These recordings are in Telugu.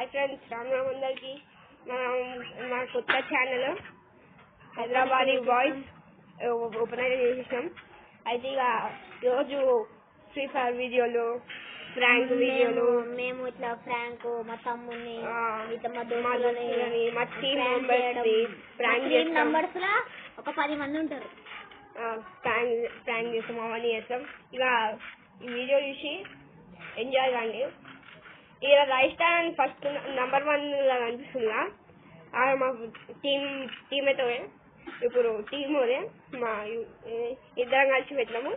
హాయ్ ఫ్రెండ్స్, రామ్ అందరికి. మా కొత్త ఛానల్ హైదరాబాదీ బాయ్స్ ఓపెన్ అయితే చేసేసాం. అయితే ఇక రోజు ఫ్రీ ఫైర్ వీడియోలు, ఫ్రాంక్ వీడియోలు, మేము ఇట్లా ఫ్రాంక్ మా తమ్ముని మా టీమ్ మెంబర్స్ లా ఒక 10 మంది ఉంటారు. ప్రాంక్ చేస్తాం, అవన్నీ చేస్తాం. ఇక ఈ వీడియో చూసి ఎంజాయ్ కండి. ఇక రాజస్థాన్ ఫస్ట్ నంబర్ 1 లాగా అనిపిస్తుందా? మా టీమ్ అయితే ఇప్పుడు టీమ్ మా ఇద్దరం కలిసి పెట్టినాము.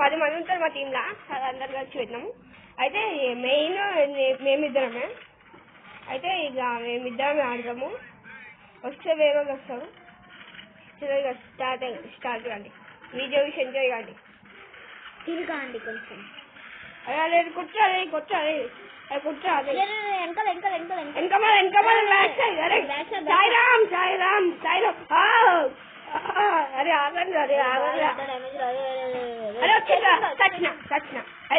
10 మంది ఉంటారు మా టీంలో, అందరు కలిసి పెట్టినాము. అయితే మెయిన్ మేమిద్దరమే. అయితే ఇక మేమిద్దరమే ఆడతాము. వస్తే వేరే వాళ్ళు వస్తారు. ఇక స్టార్ట్ కండి. వీడియో చూసి ఎంజాయ్ కండి. తిరగండి కొంచెం. అదే లేదు, కూర్చోాలి కూర్చోాలి కూర్చోాలి సాయిరామ్ సాయిరామ్ సాయిరామ్. అరే ఆగండి, అరే ఆగండి. అరే వచ్చిందా? సచ్చిన సచ్చిన. అదే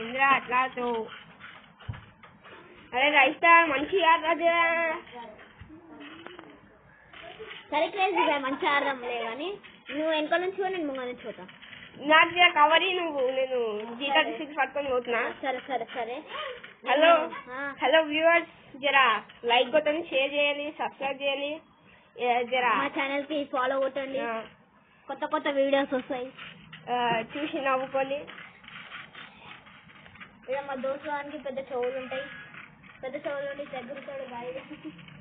ఇంద్ర అట్లా. అరే రాజస్థాన్ మంచిగా సరే క్రేజీగా మంచిగా ఆడదాంలే కానీ నువ్వు వెనక నుంచి నేను ముంగ నుంచి పోతా. నాకు కవరీ నేను G36 పట్టుకొని పోతున్నా. సరే సరే సరే. హలో వ్యూవర్స్, జరా లైక్ కొట్టండి, షేర్ చేయాలి, సబ్స్క్రైబ్ చేయాలి. జరా మా ఛానల్ కి ఫాలో కొట్టండి. కొత్త కొత్త వీడియోస్ వస్తాయి, చూసి నవ్వుకోండి. ఇక మా దోస్తు వానికి పెద్ద చెవులు ఉంటాయి, పెద్ద చెవులు ఉండి తగ్గుతాడు.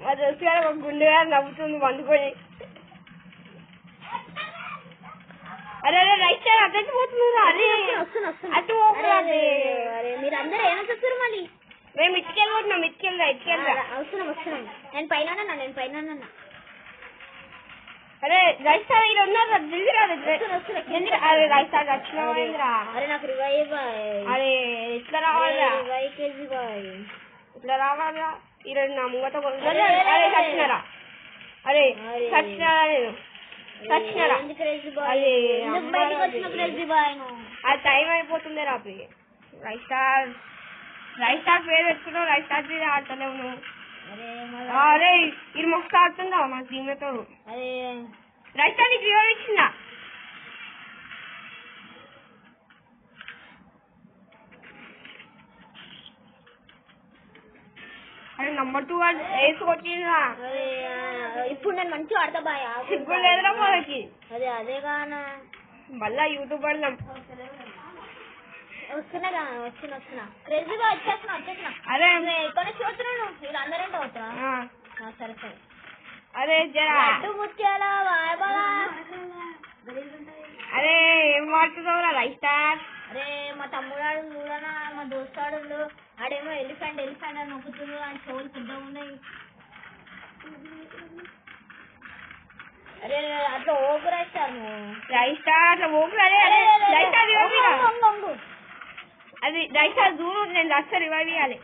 మా దోస్తు గారు ఒక గుండెగా నవ్వుతుంది వండుకొని. అరే అరే రైట్ సైడ్ అటు పోతున్నారు. అరే అటు అరే మీరు అందరూ ఏమైనా చెప్తారు మళ్ళీ? మేము ఇటుకెళ్ళిపోతున్నాం. వస్తున్నాం. నేను పైన అరే రైట్ సైడ్ ఇక్కడ ఉన్నారు. జల్దీ రాదు. అరే రైట్ సైడ్ వచ్చినా. అరే నాకు రివైవ్. అరే ఎట్లా రావాలా? కేజీ బాయ్ ఇట్లా రావాలా? ఈరోజు నా ముంగట అరే చచ్చినారా? అరే చచ్చినారా? నేను చచ్చినారా? అది టైం అయిపోతుంది రాపి. రైట్ స్టార్ పేరు పెట్టుకున్నావు. రైట్ స్టార్ మీద ఆడతలేవు నువ్వు. అరే ఇది మొక్క ఆడుతుందా మా దీనితో? రైట్ స్టార్ నీకు రివైవ్ ఇచ్చిందా? అరే నంబర్ 2 వేసి కొట్టిందా? ఇప్పుడు నేను మంచిగా ఆడతా బాయ్. సిగ్గు లేదురా మనకి. అదే కానా మళ్ళా యూట్యూబ్ అన్నాం. వస్తున్నా క్రేజీగా వచ్చేస్తున్నా. అరే ఇక్కడ చూస్తున్నాను, మీరు అందరేంటో అవుతున్నా. సరే సరే. అరే జరా ముత్యాలా అరే ఏం వాడుతున్నావురా రైట్ స్టార్? అరే మా తమ్ముడాడు చూడనా, మా దోస్తాడు ఆడేమో ఎలిఫెంట్ అని నొక్కుతుంది. అని చెవులు పెద్దగా ఉన్నాయి. అరే అట్లా ఓకు రాయిస్తారు రైట్ స్టార్ అట్లా ఓకు. అరే అరే రైట్ స్టార్ అది రైట్ స్టార్ దూరం. నేను అస్సలు రివైవ్ ఇవ్వాలి.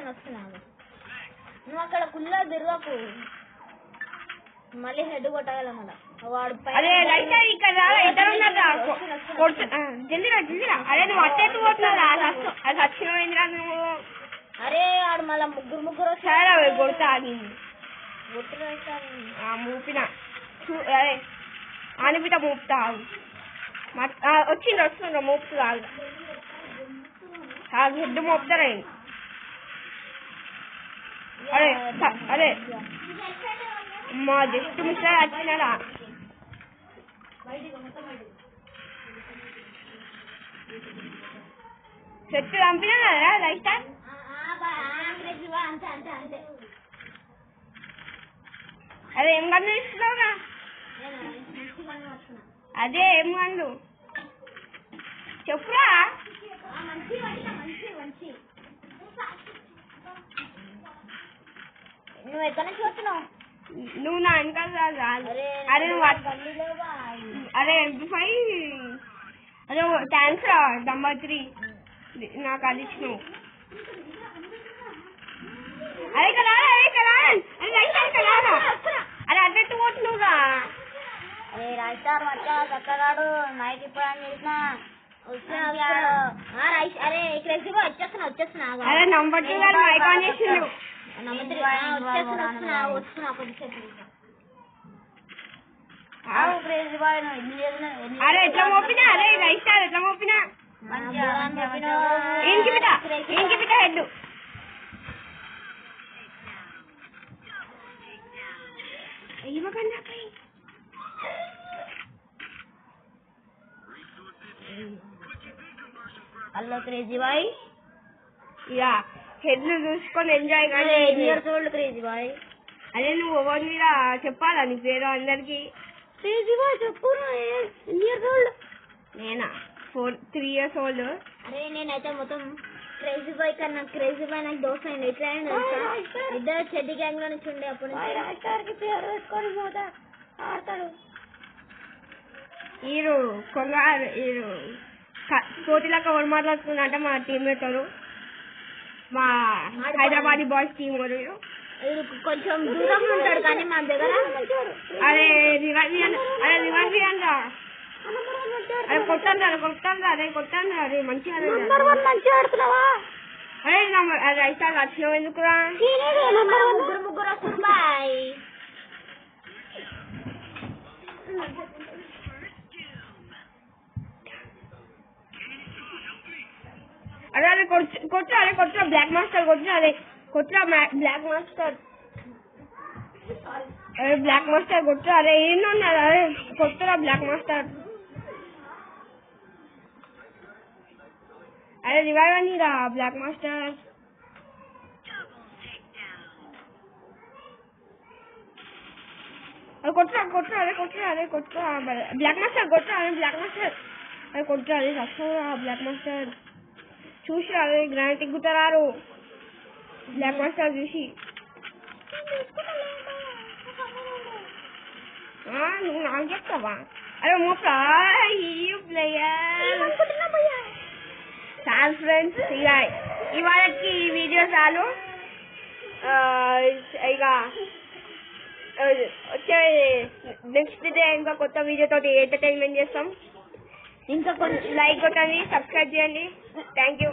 వస్తున్నా. నువ్వు అక్కడ కుల్లా తిరగకు, మళ్ళీ హెడ్ కొట్టగల మళ్ళా వాడు. అరే రైట్ స్టార్ ఇక్కడ ఇద్దరు ఉన్నారు. జల్దీరా. అరే నువ్వు అట్టేట్టు పోతున్నారా? అది వచ్చినవేంద్రా నువ్వు? అరే ఆడు మళ్ళా ముగ్గురు సరే కొడతా. మూపిన అరే ఆనిపిట మూపుతా. వస్తుండ్రా మూపుతా. హెడ్ మోపుతారా? అరే మా జస్ట్ మిస్టర్ వచ్చినారా? చెట్టు చంపినా కదా రైట్ స్టార్. అదే ఏం గన్ను ఇస్తున్నావురా? అదే ఏం గన్ను చెప్పురా. నువ్వు ఎక్కడ నుంచి వస్తున్నావు? నువ్వు నా వెనకాల రాదు. అరే నువ్వు అరే MP5 అదే థ్యాంక్స్ రా నంబర్ 3 నాకు అది ఇచ్చినావు. అరే కదా అరే స్టార్ వచ్చా చక్కగాడు నైట్ ఇప్పుడు అని చెప్పిన అరే క్రేజీ బాయ్ వచ్చేస్తున్నా అరే నంబర్ 2 గారు మైక్ ఆన్ చేసిండు. వస్తున్నా కొద్దిసేపు క్రేజీ బాయ్ అరే ఎట్లా మోపినా అరే రైట్ స్టార్ ఎట్లా మోపినా ఏంటి బిడ్డ హెడ్ హలో క్రేజీ బాయ్ ఇక హెడ్ చూసుకొని ఎంజాయ్ కానీ ఇయర్స్ ఓల్డ్ క్రేజీ బాయ్. అదే నువ్వు ఓవర్ మీద చెప్పాలా నీ పేరు అందరికి. క్రేజీ బాయ్ చెప్పు ఇయర్స్ ఓల్డ్. నేనా 3 years old. అరే నేనైతే మొత్తం క్రేజీ బాయ్ కన్నా క్రేజీ బాయ్ నాకు దోస్త్ అయింది. ఎట్లా అయింది ఇద్దరు చెడ్డి గ్యాంగ్ లో నుంచి ఉండే అప్పుడు పేరు పెట్టుకొని పోతా ఆడతాడు. వీరు కోటిలాగా ఎవరు మాట్లాడుతున్నట్ట మా టీమ్మేట్ వారు, మా హైదరాబాద్ బాయ్స్ టీం వారు. కొంచెం దూరం ఉంటాడు కానీ మా దగ్గర. అరే రివాజీ అంట అరే కొట్టాను అరే మంచిగా ఆడుతున్నావా? అరే అరే అయితే వచ్చినావు ఎందుకురా? ముగ్గురు వస్తారు బాయ్. అరే కొట్టురా బ్లాక్ మాస్టర్ కొట్టురా బ్లాక్ మాస్టర్ కొట్టురా. అరే ఏమన్నారు అరే కొట్టురా బ్లాక్ మాస్టర్. అరే రివైవ్ అని రా బ్లాక్ మాస్టర్. అరే కొట్టురా బ్లాక్ మాస్టర్ అరే కొట్టురా అదే వస్తారా బ్లాక్ మాస్టర్ చూసి అదే గ్రానైట్ ఎక్కుతారు బ్లాక్ మాస్టర్ చూసి. నువ్వు నాకు చెప్తావా? అరే మోపా ప్లేయర్ చాలు ఫ్రెండ్స్, ఇక ఇవాళకి ఈ వీడియో చాలు. ఇక వచ్చే నెక్స్ట్ డే ఇంకా కొత్త వీడియోతో ఎంటర్టైన్మెంట్ చేస్తాం. ఇంకా కొంచెం లైక్ కొట్టండి, సబ్స్క్రైబ్ చేయండి. Thank you.